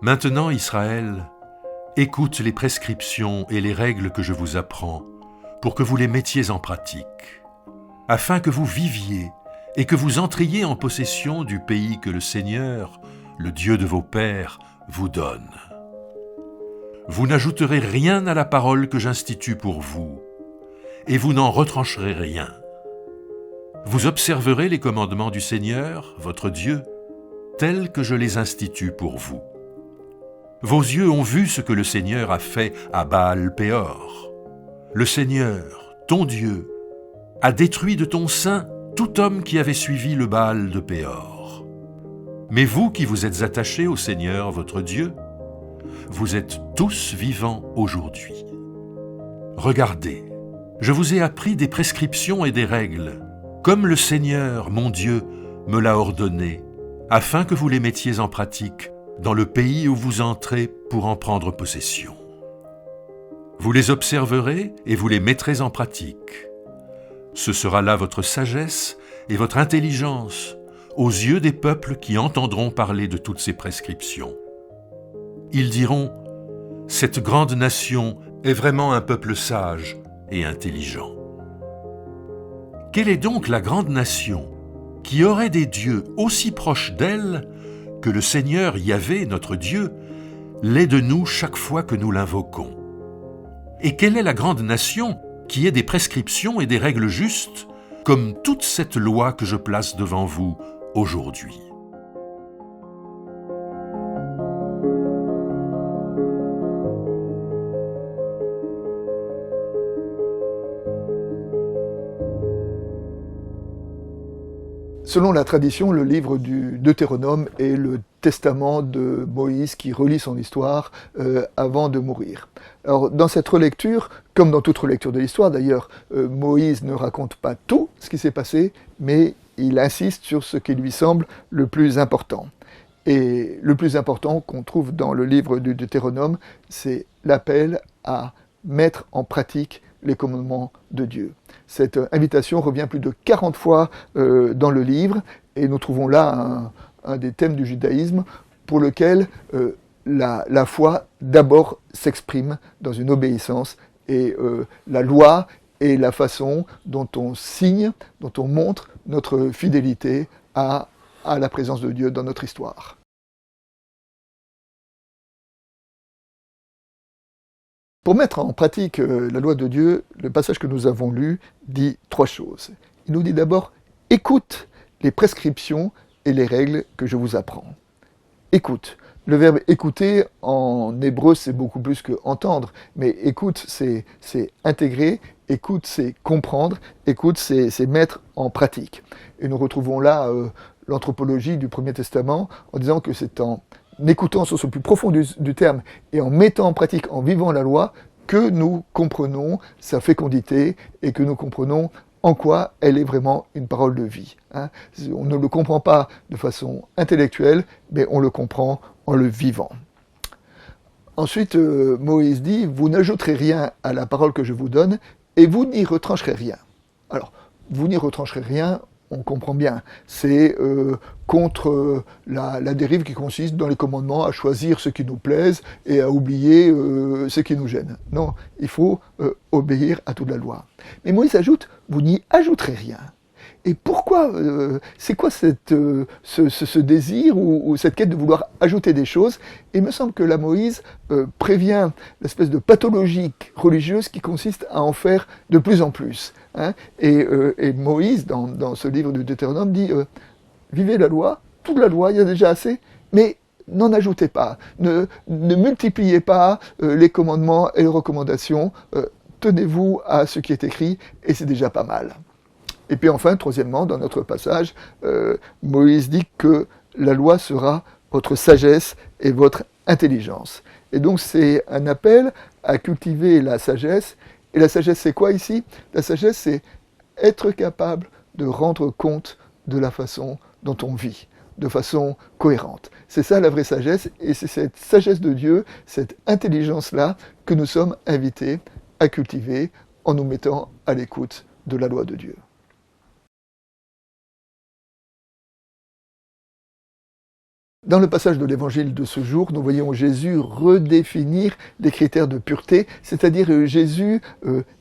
Maintenant, Israël, écoute les prescriptions et les règles que je vous apprends pour que vous les mettiez en pratique, afin que vous viviez et que vous entriez en possession du pays que le Seigneur, le Dieu de vos pères, vous donne. Vous n'ajouterez rien à la parole que j'institue pour vous, et vous n'en retrancherez rien. Vous observerez les commandements du Seigneur, votre Dieu, tels que je les institue pour vous. Vos yeux ont vu ce que le Seigneur a fait à Baal-Péor. Le Seigneur, ton Dieu, a détruit de ton sein tout homme qui avait suivi le Baal de Péor. Mais vous qui vous êtes attachés au Seigneur, votre Dieu, vous êtes tous vivants aujourd'hui. Regardez, je vous ai appris des prescriptions et des règles, comme le Seigneur, mon Dieu, me l'a ordonné, afin que vous les mettiez en pratique dans le pays où vous entrez pour en prendre possession. Vous les observerez et vous les mettrez en pratique. Ce sera là votre sagesse et votre intelligence aux yeux des peuples qui entendront parler de toutes ces prescriptions. Ils diront « Cette grande nation est vraiment un peuple sage et intelligent. » Quelle est donc la grande nation qui aurait des dieux aussi proches d'elle que le Seigneur Yahvé, notre Dieu, l'est de nous chaque fois que nous l'invoquons? Et quelle est la grande nation qui ait des prescriptions et des règles justes, comme toute cette loi que je place devant vous aujourd'hui? Selon la tradition, le livre du Deutéronome est le testament de Moïse qui relit son histoire avant de mourir. Alors, dans cette relecture, comme dans toute relecture de l'histoire d'ailleurs, Moïse ne raconte pas tout ce qui s'est passé, mais il insiste sur ce qui lui semble le plus important. Et le plus important qu'on trouve dans le livre du Deutéronome, c'est l'appel à mettre en pratique les commandements de Dieu. Cette invitation revient plus de 40 fois dans le livre, et nous trouvons là un des thèmes du judaïsme pour lequel la foi d'abord s'exprime dans une obéissance, et la loi est la façon dont on signe, dont on montre notre fidélité à la présence de Dieu dans notre histoire. Pour mettre en pratique la loi de Dieu, le passage que nous avons lu dit 3 choses. Il nous dit d'abord « Écoute les prescriptions et les règles que je vous apprends ». Écoute. Le verbe « écouter » en hébreu, c'est beaucoup plus que « entendre », mais « écoute », c'est intégrer, « écoute », c'est comprendre, « écoute », c'est mettre en pratique. Et nous retrouvons là l'anthropologie du Premier Testament en disant que c'est en écoutant au sens le plus profond du terme et en mettant en pratique, en vivant la loi, que nous comprenons sa fécondité et que nous comprenons en quoi elle est vraiment une parole de vie. On ne le comprend pas de façon intellectuelle, mais on le comprend en le vivant. Ensuite, Moïse dit « Vous n'ajouterez rien à la parole que je vous donne, et vous n'y retrancherez rien. » Alors, vous n'y retrancherez rien, on comprend bien. C'est contre la dérive qui consiste dans les commandements à choisir ce qui nous plaise et à oublier ce qui nous gêne. Non, il faut obéir à toute la loi. Mais Moïse ajoute, vous n'y ajouterez rien. Et pourquoi c'est quoi ce désir ou cette quête de vouloir ajouter des choses? Et il me semble que là, Moïse prévient l'espèce de pathologie religieuse qui consiste à en faire de plus en plus. Et Moïse, dans ce livre du Deutéronome, dit vivez la loi, toute la loi, il y a déjà assez, mais n'en ajoutez pas, ne multipliez pas les commandements et les recommandations, tenez-vous à ce qui est écrit, et c'est déjà pas mal. Et puis enfin, troisièmement, dans notre passage, Moïse dit que la loi sera votre sagesse et votre intelligence. Et donc c'est un appel à cultiver la sagesse. Et la sagesse, c'est quoi ici? La sagesse, c'est être capable de rendre compte de la façon dont on vit, de façon cohérente. C'est ça la vraie sagesse, et c'est cette sagesse de Dieu, cette intelligence-là, que nous sommes invités à cultiver en nous mettant à l'écoute de la loi de Dieu. Dans le passage de l'évangile de ce jour, nous voyons Jésus redéfinir les critères de pureté, c'est-à-dire Jésus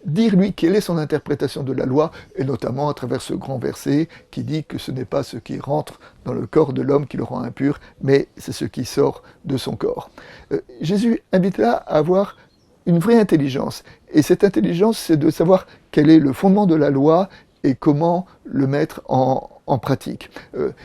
dire lui quelle est son interprétation de la loi, et notamment à travers ce grand verset qui dit que ce n'est pas ce qui rentre dans le corps de l'homme qui le rend impur, mais c'est ce qui sort de son corps. Jésus invite là à avoir une vraie intelligence, et cette intelligence c'est de savoir quel est le fondement de la loi et comment le mettre en pratique.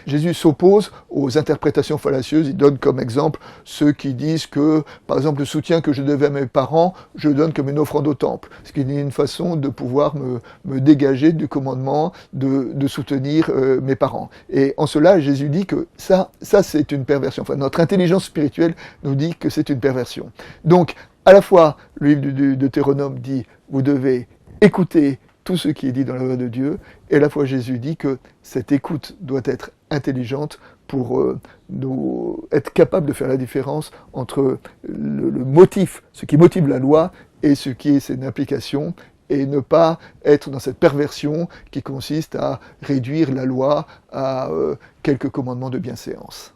Jésus s'oppose aux interprétations fallacieuses. Il donne comme exemple ceux qui disent que, par exemple, le soutien que je devais à mes parents, je le donne comme une offrande au temple. Ce qui est une façon de pouvoir me dégager du commandement de soutenir mes parents. Et en cela, Jésus dit que ça c'est une perversion. Enfin, notre intelligence spirituelle nous dit que c'est une perversion. Donc, à la fois, le livre de Deutéronome dit, vous devez écouter tout ce qui est dit dans la loi de Dieu, et à la fois Jésus dit que cette écoute doit être intelligente pour nous être capable de faire la différence entre le motif, ce qui motive la loi, et ce qui est son application, et ne pas être dans cette perversion qui consiste à réduire la loi à quelques commandements de bienséance.